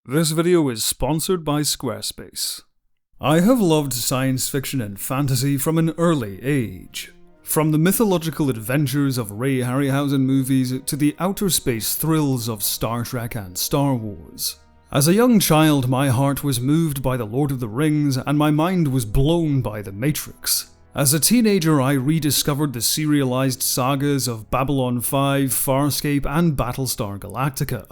This video is sponsored by Squarespace. I have loved science fiction and fantasy from an early age. From the mythological adventures of Ray Harryhausen movies to the outer space thrills of Star Trek and Star Wars. As a young child, my heart was moved by The Lord of the Rings and my mind was blown by The Matrix. As a teenager, I rediscovered the serialized sagas of Babylon 5, Farscape, and Battlestar Galactica.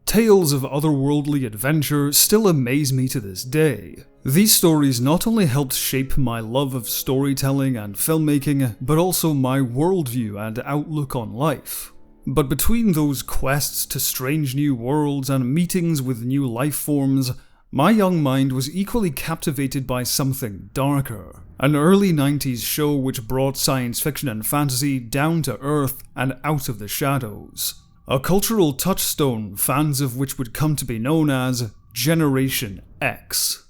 Tales of otherworldly adventure still amaze me to this day. These stories not only helped shape my love of storytelling and filmmaking, but also my worldview and outlook on life. But between those quests to strange new worlds and meetings with new life forms, my young mind was equally captivated by something darker. An early 90s show which brought science fiction and fantasy down to earth and out of the shadows. A cultural touchstone, fans of which would come to be known as Generation X.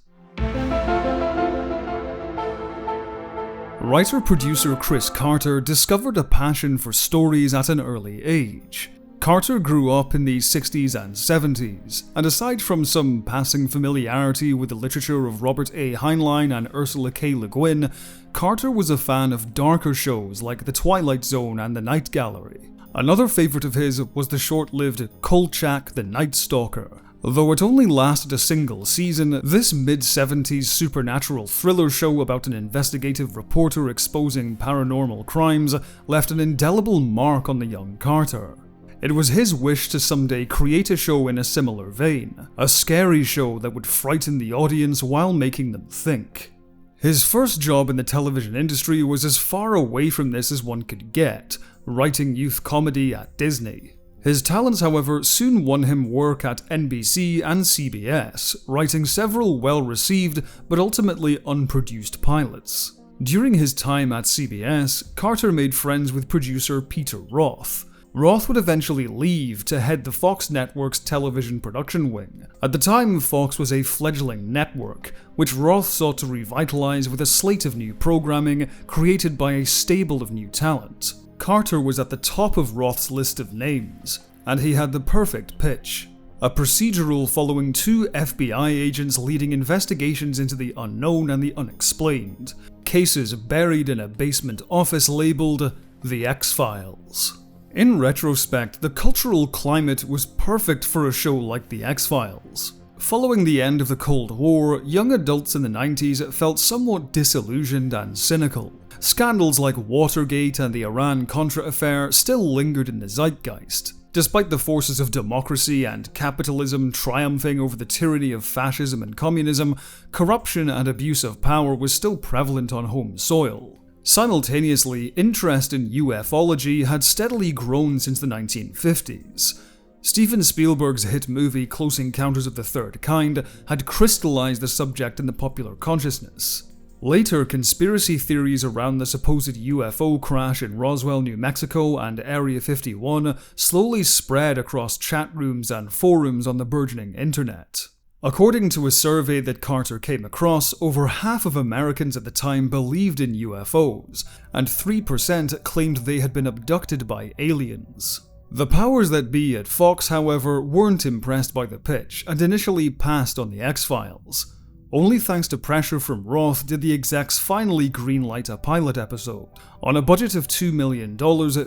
Writer-producer Chris Carter discovered a passion for stories at an early age. Carter grew up in the 60s and 70s, and aside from some passing familiarity with the literature of Robert A. Heinlein and Ursula K. Le Guin, Carter was a fan of darker shows like The Twilight Zone and The Night Gallery. Another favourite of his was the short-lived Kolchak the Night Stalker. Though it only lasted a single season, this mid-70s supernatural thriller show about an investigative reporter exposing paranormal crimes left an indelible mark on the young Carter. It was his wish to someday create a show in a similar vein, a scary show that would frighten the audience while making them think. His first job in the television industry was as far away from this as one could get, writing youth comedy at Disney. His talents, however, soon won him work at NBC and CBS, writing several well-received but ultimately unproduced pilots. During his time at CBS, Carter made friends with producer Peter Roth. Roth would eventually leave to head the Fox network's television production wing. At the time, Fox was a fledgling network, which Roth sought to revitalize with a slate of new programming created by a stable of new talent. Carter was at the top of Roth's list of names, and he had the perfect pitch. A procedural following two FBI agents leading investigations into the unknown and the unexplained. Cases buried in a basement office labeled The X-Files. In retrospect, the cultural climate was perfect for a show like The X-Files. Following the end of the Cold War, young adults in the 90s felt somewhat disillusioned and cynical. Scandals like Watergate and the Iran-Contra affair still lingered in the zeitgeist. Despite the forces of democracy and capitalism triumphing over the tyranny of fascism and communism, corruption and abuse of power was still prevalent on home soil. Simultaneously, interest in ufology had steadily grown since the 1950s. Steven Spielberg's hit movie Close Encounters of the Third Kind had crystallized the subject in the popular consciousness. Later, conspiracy theories around the supposed UFO crash in Roswell, New Mexico and Area 51 slowly spread across chat rooms and forums on the burgeoning internet. According to a survey that Carter came across, over half of Americans at the time believed in UFOs, and 3% claimed they had been abducted by aliens. The powers that be at Fox, however, weren't impressed by the pitch and initially passed on the X-Files. Only thanks to pressure from Roth did the execs finally greenlight a pilot episode. On a budget of $2 million,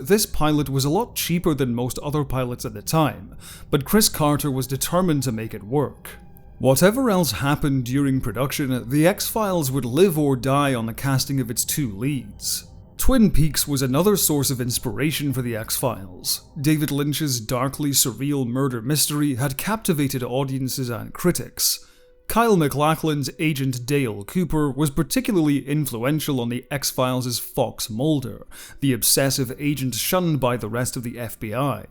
this pilot was a lot cheaper than most other pilots at the time, but Chris Carter was determined to make it work. Whatever else happened during production, The X-Files would live or die on the casting of its two leads. Twin Peaks was another source of inspiration for The X-Files. David Lynch's darkly surreal murder mystery had captivated audiences and critics. Kyle MacLachlan's agent Dale Cooper was particularly influential on the X-Files' Fox Mulder, the obsessive agent shunned by the rest of the FBI.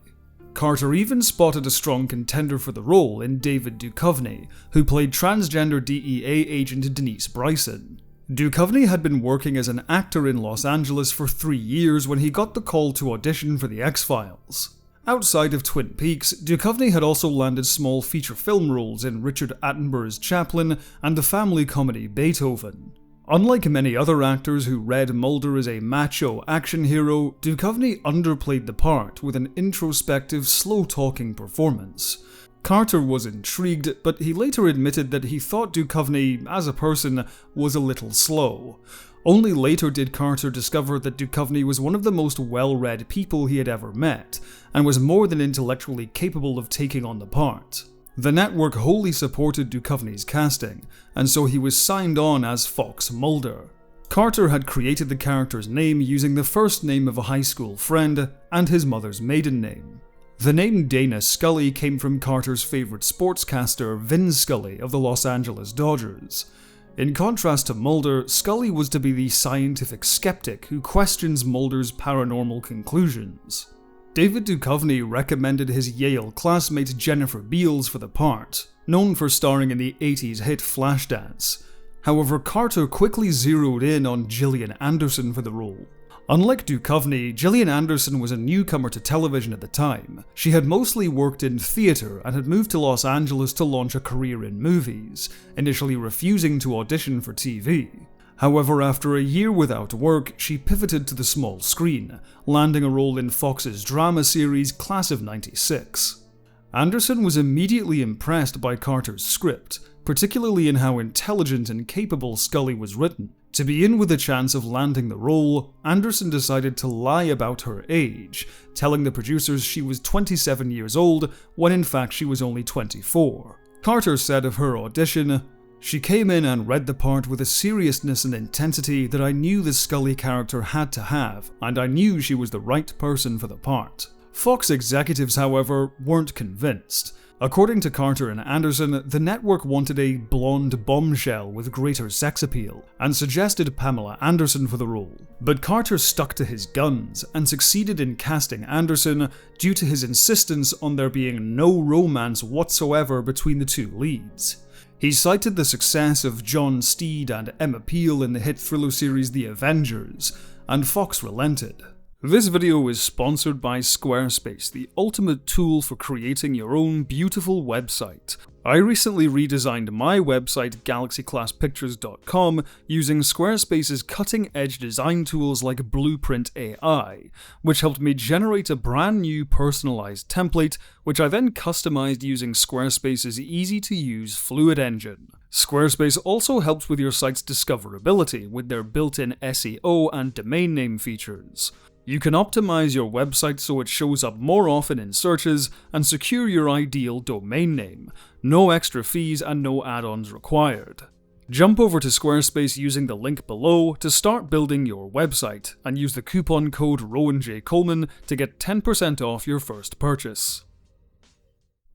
Carter even spotted a strong contender for the role in David Duchovny, who played transgender DEA agent Denise Bryson. Duchovny had been working as an actor in Los Angeles for 3 years when he got the call to audition for The X-Files. Outside of Twin Peaks, Duchovny had also landed small feature film roles in Richard Attenborough's Chaplin and the family comedy Beethoven. Unlike many other actors who read Mulder as a macho action hero, Duchovny underplayed the part with an introspective, slow-talking performance. Carter was intrigued, but he later admitted that he thought Duchovny, as a person, was a little slow. Only later did Carter discover that Duchovny was one of the most well-read people he had ever met, and was more than intellectually capable of taking on the part. The network wholly supported Duchovny's casting, and so he was signed on as Fox Mulder. Carter had created the character's name using the first name of a high school friend and his mother's maiden name. The name Dana Scully came from Carter's favorite sportscaster Vin Scully of the Los Angeles Dodgers. In contrast to Mulder, Scully was to be the scientific skeptic who questions Mulder's paranormal conclusions. David Duchovny recommended his Yale classmate Jennifer Beals for the part, known for starring in the 80s hit Flashdance. However, Carter quickly zeroed in on Gillian Anderson for the role. Unlike Duchovny, Gillian Anderson was a newcomer to television at the time. She had mostly worked in theatre and had moved to Los Angeles to launch a career in movies, initially refusing to audition for TV. However, after a year without work, she pivoted to the small screen, landing a role in Fox's drama series Class of '96. Anderson was immediately impressed by Carter's script, particularly in how intelligent and capable Scully was written. To begin with a chance of landing the role, Anderson decided to lie about her age, telling the producers she was 27 years old when in fact she was only 24. Carter said of her audition, "She came in and read the part with a seriousness and intensity that I knew the Scully character had to have, and I knew she was the right person for the part." Fox executives, however, weren't convinced. According to Carter and Anderson, the network wanted a blonde bombshell with greater sex appeal, and suggested Pamela Anderson for the role. But Carter stuck to his guns, and succeeded in casting Anderson due to his insistence on there being no romance whatsoever between the two leads. He cited the success of John Steed and Emma Peel in the hit thriller series The Avengers, and Fox relented. This video is sponsored by Squarespace, the ultimate tool for creating your own beautiful website. I recently redesigned my website, galaxyclasspictures.com, using Squarespace's cutting-edge design tools like Blueprint AI, which helped me generate a brand new personalized template, which I then customized using Squarespace's easy-to-use Fluid engine. Squarespace also helps with your site's discoverability with their built-in SEO and domain name features. You can optimize your website so it shows up more often in searches and secure your ideal domain name. No extra fees and no add-ons required. Jump over to Squarespace using the link below to start building your website and use the coupon code RowanJColeman to get 10% off your first purchase.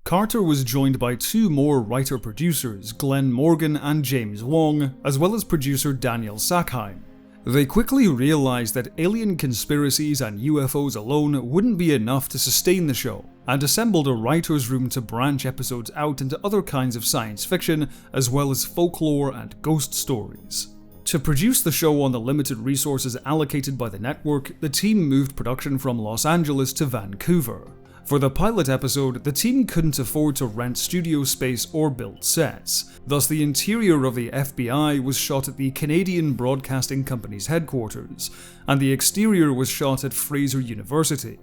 Carter was joined by two more writer-producers, Glenn Morgan and James Wong, as well as producer Daniel Sackheim. They quickly realized that alien conspiracies and UFOs alone wouldn't be enough to sustain the show, and assembled a writer's room to branch episodes out into other kinds of science fiction, as well as folklore and ghost stories. To produce the show on the limited resources allocated by the network, the team moved production from Los Angeles to Vancouver. For the pilot episode, the team couldn't afford to rent studio space or build sets, thus the interior of the FBI was shot at the Canadian Broadcasting Company's headquarters, and the exterior was shot at Fraser University.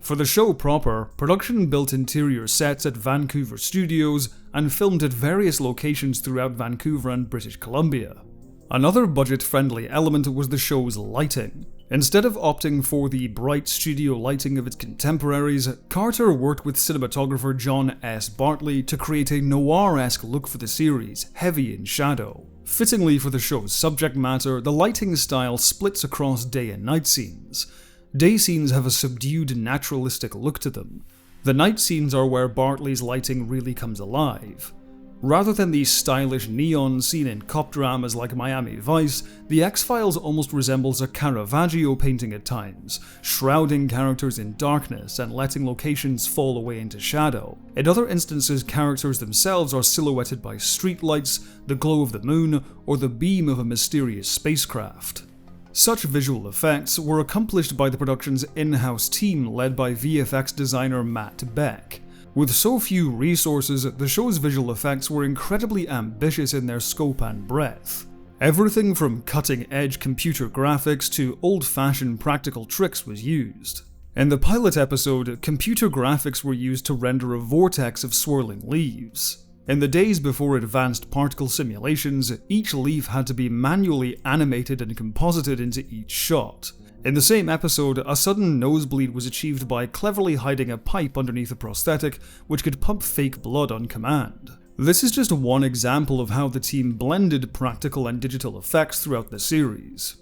For the show proper, production built interior sets at Vancouver studios and filmed at various locations throughout Vancouver and British Columbia. Another budget-friendly element was the show's lighting. Instead of opting for the bright studio lighting of its contemporaries, Carter worked with cinematographer John S. Bartley to create a noir-esque look for the series, heavy in shadow. Fittingly for the show's subject matter, the lighting style splits across day and night scenes. Day scenes have a subdued, naturalistic look to them. The night scenes are where Bartley's lighting really comes alive. Rather than the stylish neon seen in cop dramas like Miami Vice, the X-Files almost resembles a Caravaggio painting at times, shrouding characters in darkness and letting locations fall away into shadow. In other instances, characters themselves are silhouetted by streetlights, the glow of the moon, or the beam of a mysterious spacecraft. Such visual effects were accomplished by the production's in-house team led by VFX designer Matt Beck. With so few resources, the show's visual effects were incredibly ambitious in their scope and breadth. Everything from cutting-edge computer graphics to old-fashioned practical tricks was used. In the pilot episode, computer graphics were used to render a vortex of swirling leaves. In the days before advanced particle simulations, each leaf had to be manually animated and composited into each shot. In the same episode, a sudden nosebleed was achieved by cleverly hiding a pipe underneath a prosthetic which could pump fake blood on command. This is just one example of how the team blended practical and digital effects throughout the series.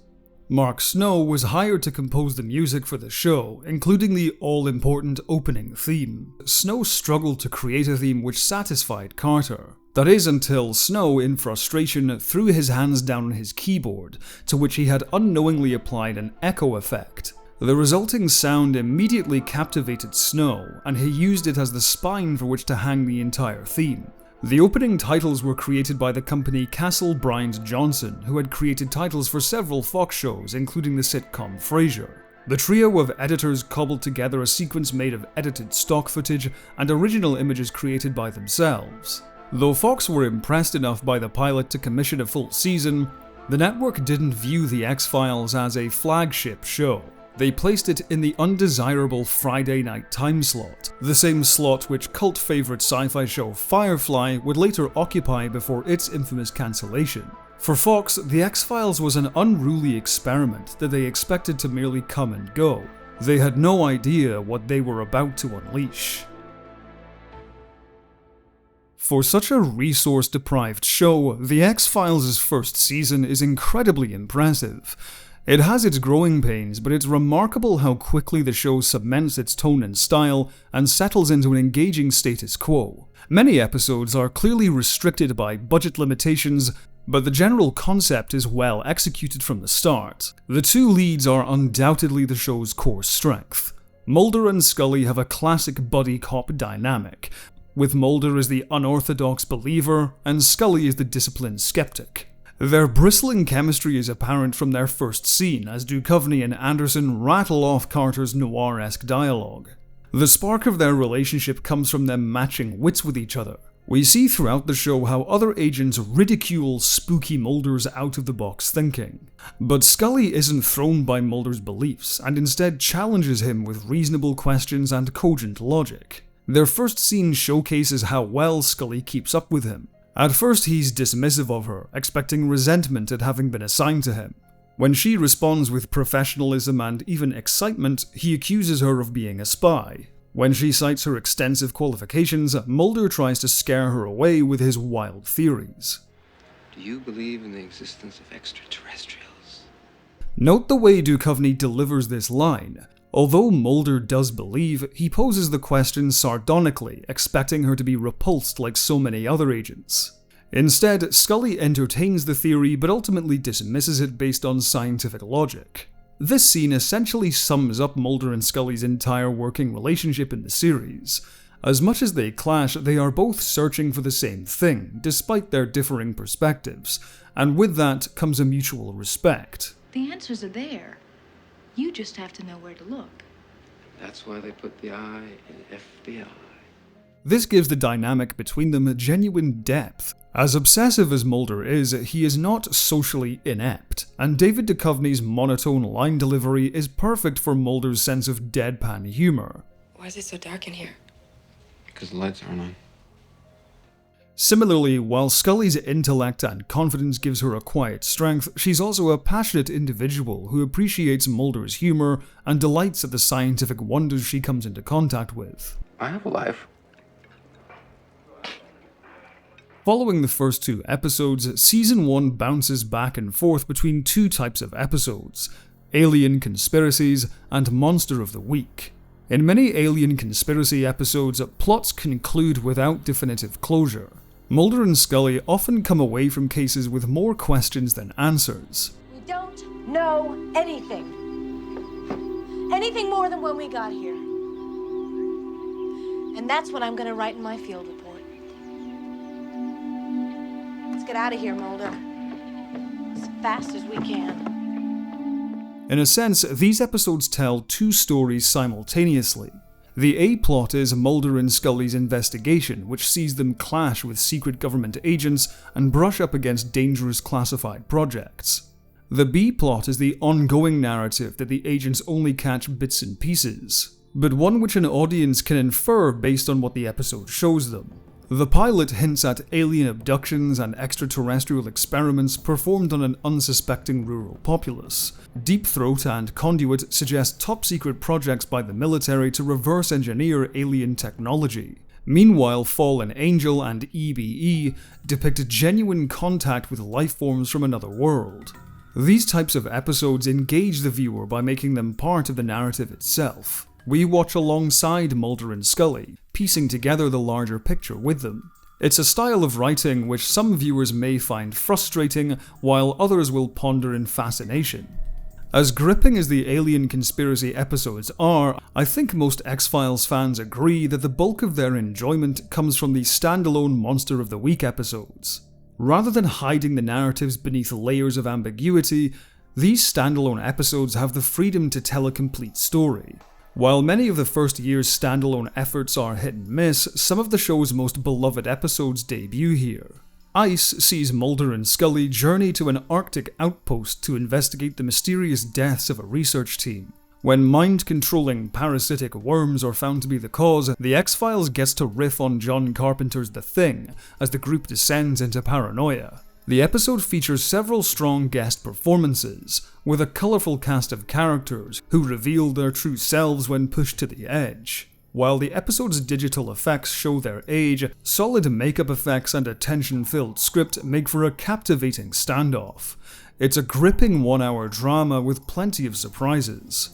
Mark Snow was hired to compose the music for the show, including the all-important opening theme. Snow struggled to create a theme which satisfied Carter. That is until Snow, in frustration, threw his hands down on his keyboard, to which he had unknowingly applied an echo effect. The resulting sound immediately captivated Snow, and he used it as the spine for which to hang the entire theme. The opening titles were created by the company Castle Bryant Johnson, who had created titles for several Fox shows, including the sitcom Frasier. The trio of editors cobbled together a sequence made of edited stock footage and original images created by themselves. Though Fox were impressed enough by the pilot to commission a full season, the network didn't view The X-Files as a flagship show. They placed it in the undesirable Friday night time slot, the same slot which cult favorite sci-fi show Firefly would later occupy before its infamous cancellation. For Fox, The X-Files was an unruly experiment that they expected to merely come and go. They had no idea what they were about to unleash. For such a resource-deprived show, The X-Files' first season is incredibly impressive. It has its growing pains, but it's remarkable how quickly the show cements its tone and style and settles into an engaging status quo. Many episodes are clearly restricted by budget limitations, but the general concept is well executed from the start. The two leads are undoubtedly the show's core strength. Mulder and Scully have a classic buddy cop dynamic, with Mulder as the unorthodox believer and Scully as the disciplined skeptic. Their bristling chemistry is apparent from their first scene, as Duchovny and Anderson rattle off Carter's noir-esque dialogue. The spark of their relationship comes from them matching wits with each other. We see throughout the show how other agents ridicule spooky Mulder's out-of-the-box thinking. But Scully isn't thrown by Mulder's beliefs, and instead challenges him with reasonable questions and cogent logic. Their first scene showcases how well Scully keeps up with him. At first he's dismissive of her, expecting resentment at having been assigned to him. When she responds with professionalism and even excitement, he accuses her of being a spy. When she cites her extensive qualifications, Mulder tries to scare her away with his wild theories. Do you believe in the existence of extraterrestrials? Note the way Duchovny delivers this line. Although Mulder does believe, he poses the question sardonically, expecting her to be repulsed like so many other agents. Instead, Scully entertains the theory but ultimately dismisses it based on scientific logic. This scene essentially sums up Mulder and Scully's entire working relationship in the series. As much as they clash, they are both searching for the same thing, despite their differing perspectives, and with that comes a mutual respect. The answers are there. You just have to know where to look. That's why they put the I in FBI. This gives the dynamic between them a genuine depth. As obsessive as Mulder is, he is not socially inept, and David Duchovny's monotone line delivery is perfect for Mulder's sense of deadpan humor. Why is it so dark in here? Because the lights aren't on. Similarly, while Scully's intellect and confidence gives her a quiet strength, she's also a passionate individual who appreciates Mulder's humor and delights at the scientific wonders she comes into contact with. I have a life. Following the first two episodes, Season 1 bounces back and forth between two types of episodes: Alien Conspiracies and Monster of the Week. In many Alien Conspiracy episodes, plots conclude without definitive closure. Mulder and Scully often come away from cases with more questions than answers. We don't know anything. Anything more than when we got here. And that's what I'm going to write in my field report. Let's get out of here, Mulder. As fast as we can. In a sense, these episodes tell two stories simultaneously. The A-plot is Mulder and Scully's investigation, which sees them clash with secret government agents and brush up against dangerous classified projects. The B-plot is the ongoing narrative that the agents only catch bits and pieces, but one which an audience can infer based on what the episode shows them. The pilot hints at alien abductions and extraterrestrial experiments performed on an unsuspecting rural populace. Deep Throat and Conduit suggest top-secret projects by the military to reverse engineer alien technology. Meanwhile, Fallen Angel and EBE depict genuine contact with life forms from another world. These types of episodes engage the viewer by making them part of the narrative itself. We watch alongside Mulder and Scully, piecing together the larger picture with them. It's a style of writing which some viewers may find frustrating, while others will ponder in fascination. As gripping as the Alien Conspiracy episodes are, I think most X-Files fans agree that the bulk of their enjoyment comes from the standalone Monster of the Week episodes. Rather than hiding the narratives beneath layers of ambiguity, these standalone episodes have the freedom to tell a complete story. While many of the first year's standalone efforts are hit and miss, some of the show's most beloved episodes debut here. Ice sees Mulder and Scully journey to an Arctic outpost to investigate the mysterious deaths of a research team. When mind-controlling parasitic worms are found to be the cause, the X-Files gets to riff on John Carpenter's The Thing as the group descends into paranoia. The episode features several strong guest performances, with a colourful cast of characters who reveal their true selves when pushed to the edge. While the episode's digital effects show their age, solid makeup effects and a tension-filled script make for a captivating standoff. It's a gripping one-hour drama with plenty of surprises.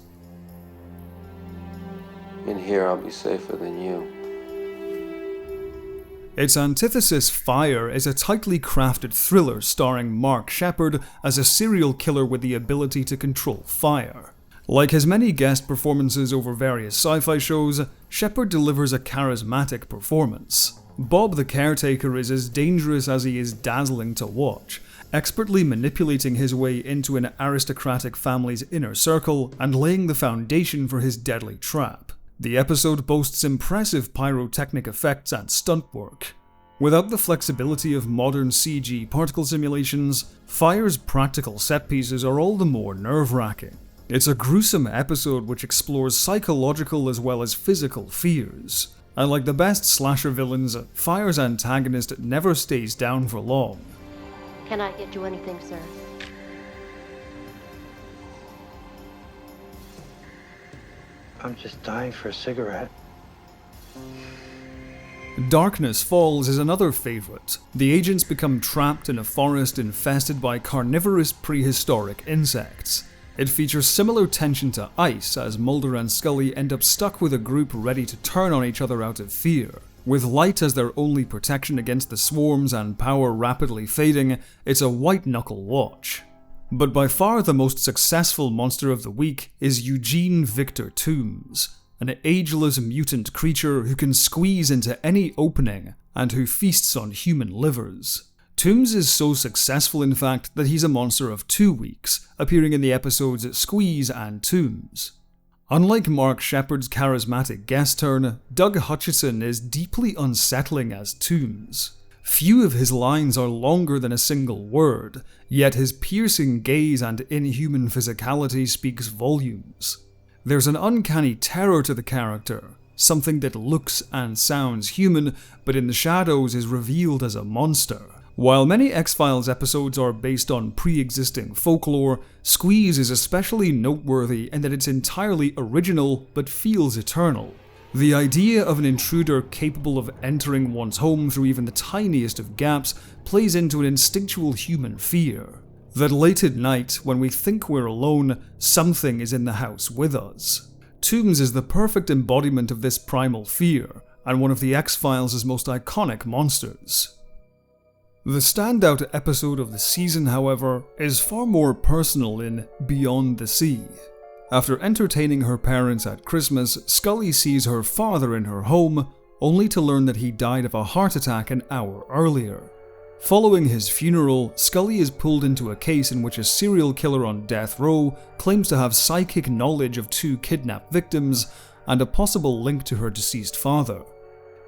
In here, I'll be safer than you. Its antithesis, Fire, is a tightly crafted thriller starring Mark Sheppard as a serial killer with the ability to control fire. Like his many guest performances over various sci-fi shows, Sheppard delivers a charismatic performance. Bob the Caretaker is as dangerous as he is dazzling to watch, expertly manipulating his way into an aristocratic family's inner circle and laying the foundation for his deadly trap. The episode boasts impressive pyrotechnic effects and stunt work. Without the flexibility of modern CG particle simulations, Fire's practical set pieces are all the more nerve-wracking. It's a gruesome episode which explores psychological as well as physical fears. And like the best slasher villains, Fire's antagonist never stays down for long. Can I get you anything, sir? I'm just dying for a cigarette. Darkness Falls is another favourite. The agents become trapped in a forest infested by carnivorous prehistoric insects. It features similar tension to Ice, as Mulder and Scully end up stuck with a group ready to turn on each other out of fear. With light as their only protection against the swarms and power rapidly fading, it's a white-knuckle watch. But by far the most successful Monster of the Week is Eugene Victor Tooms, an ageless mutant creature who can squeeze into any opening and who feasts on human livers. Tooms is so successful, in fact, that he's a monster of 2 weeks, appearing in the episodes Squeeze and Tooms. Unlike Mark Sheppard's charismatic guest turn, Doug Hutchison is deeply unsettling as Tooms. Few of his lines are longer than a single word, yet his piercing gaze and inhuman physicality speaks volumes. There's an uncanny terror to the character, something that looks and sounds human, but in the shadows is revealed as a monster. While many X-Files episodes are based on pre-existing folklore, Squeeze is especially noteworthy in that it's entirely original but feels eternal. The idea of an intruder capable of entering one's home through even the tiniest of gaps plays into an instinctual human fear. That late at night, when we think we're alone, something is in the house with us. Tooms is the perfect embodiment of this primal fear, and one of the X-Files' most iconic monsters. The standout episode of the season, however, is far more personal in Beyond the Sea. After entertaining her parents at Christmas, Scully sees her father in her home, only to learn that he died of a heart attack an hour earlier. Following his funeral, Scully is pulled into a case in which a serial killer on death row claims to have psychic knowledge of 2 kidnapped victims and a possible link to her deceased father.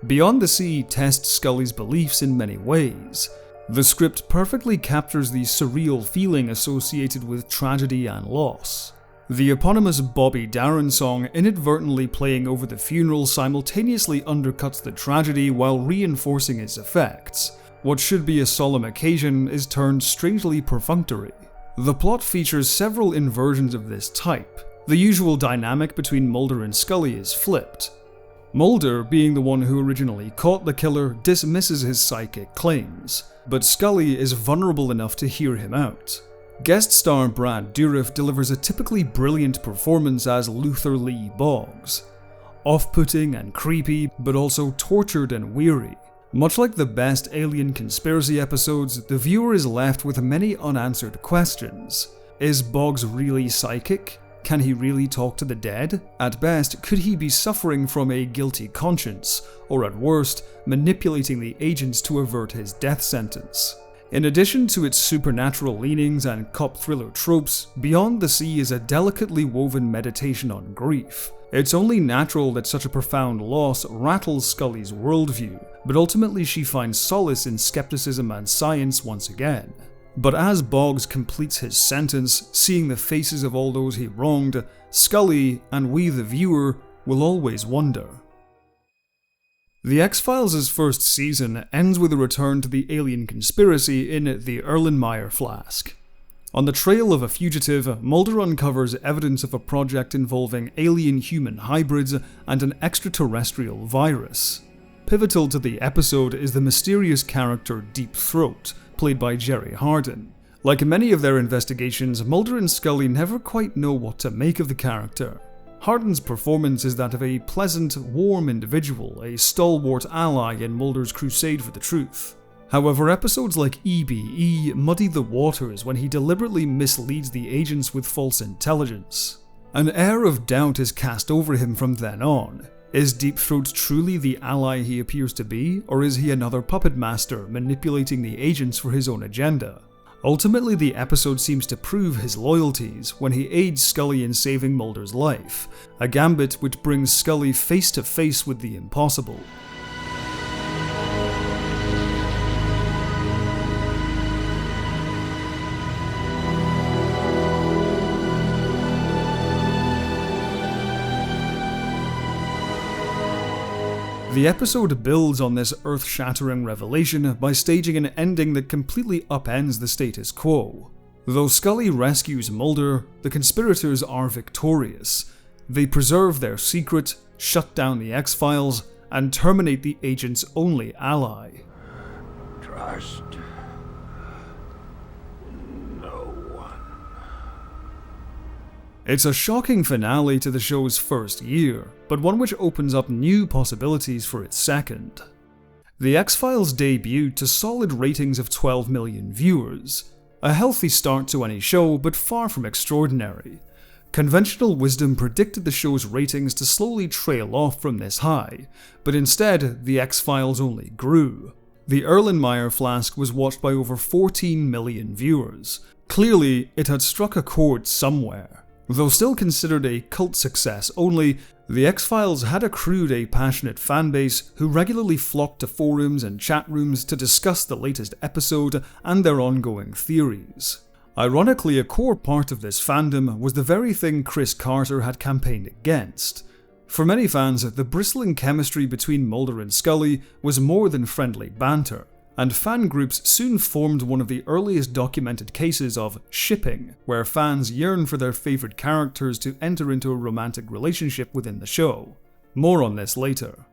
Beyond the Sea tests Scully's beliefs in many ways. The script perfectly captures the surreal feeling associated with tragedy and loss. The eponymous Bobby Darin song inadvertently playing over the funeral simultaneously undercuts the tragedy while reinforcing its effects. What should be a solemn occasion is turned strangely perfunctory. The plot features several inversions of this type. The usual dynamic between Mulder and Scully is flipped. Mulder, being the one who originally caught the killer, dismisses his psychic claims, but Scully is vulnerable enough to hear him out. Guest star Brad Dourif delivers a typically brilliant performance as Luther Lee Boggs. Off-putting and creepy, but also tortured and weary. Much like the best Alien Conspiracy episodes, the viewer is left with many unanswered questions. Is Boggs really psychic? Can he really talk to the dead? At best, could he be suffering from a guilty conscience, or at worst, manipulating the agents to avert his death sentence? In addition to its supernatural leanings and cop thriller tropes, Beyond the Sea is a delicately woven meditation on grief. It's only natural that such a profound loss rattles Scully's worldview, but ultimately she finds solace in skepticism and science once again. But as Boggs completes his sentence, seeing the faces of all those he wronged, Scully, and we the viewer, will always wonder. The X-Files' first season ends with a return to the alien conspiracy in the Erlenmeyer Flask. On the trail of a fugitive, Mulder uncovers evidence of a project involving alien-human hybrids and an extraterrestrial virus. Pivotal to the episode is the mysterious character Deep Throat, played by Jerry Hardin. Like many of their investigations, Mulder and Scully never quite know what to make of the character. Hardin's performance is that of a pleasant, warm individual, a stalwart ally in Mulder's crusade for the truth. However, episodes like EBE muddy the waters when he deliberately misleads the agents with false intelligence. An air of doubt is cast over him from then on. Is Deep Throat truly the ally he appears to be, or is he another puppet master manipulating the agents for his own agenda? Ultimately, the episode seems to prove his loyalties when he aids Scully in saving Mulder's life, a gambit which brings Scully face to face with the impossible. The episode builds on this earth-shattering revelation by staging an ending that completely upends the status quo. Though Scully rescues Mulder, the conspirators are victorious. They preserve their secret, shut down the X-Files, and terminate the agent's only ally. Trust no one. It's a shocking finale to the show's first year, but one which opens up new possibilities for its second. The X-Files debuted to solid ratings of 12 million viewers, a healthy start to any show, but far from extraordinary. Conventional wisdom predicted the show's ratings to slowly trail off from this high, but instead, the X-Files only grew. The Erlenmeyer Flask was watched by over 14 million viewers. Clearly, it had struck a chord somewhere. Though still considered a cult success only, the X-Files had accrued a passionate fanbase who regularly flocked to forums and chat rooms to discuss the latest episode and their ongoing theories. Ironically, a core part of this fandom was the very thing Chris Carter had campaigned against. For many fans, the bristling chemistry between Mulder and Scully was more than friendly banter, and fan groups soon formed one of the earliest documented cases of shipping, where fans yearn for their favourite characters to enter into a romantic relationship within the show. More on this later.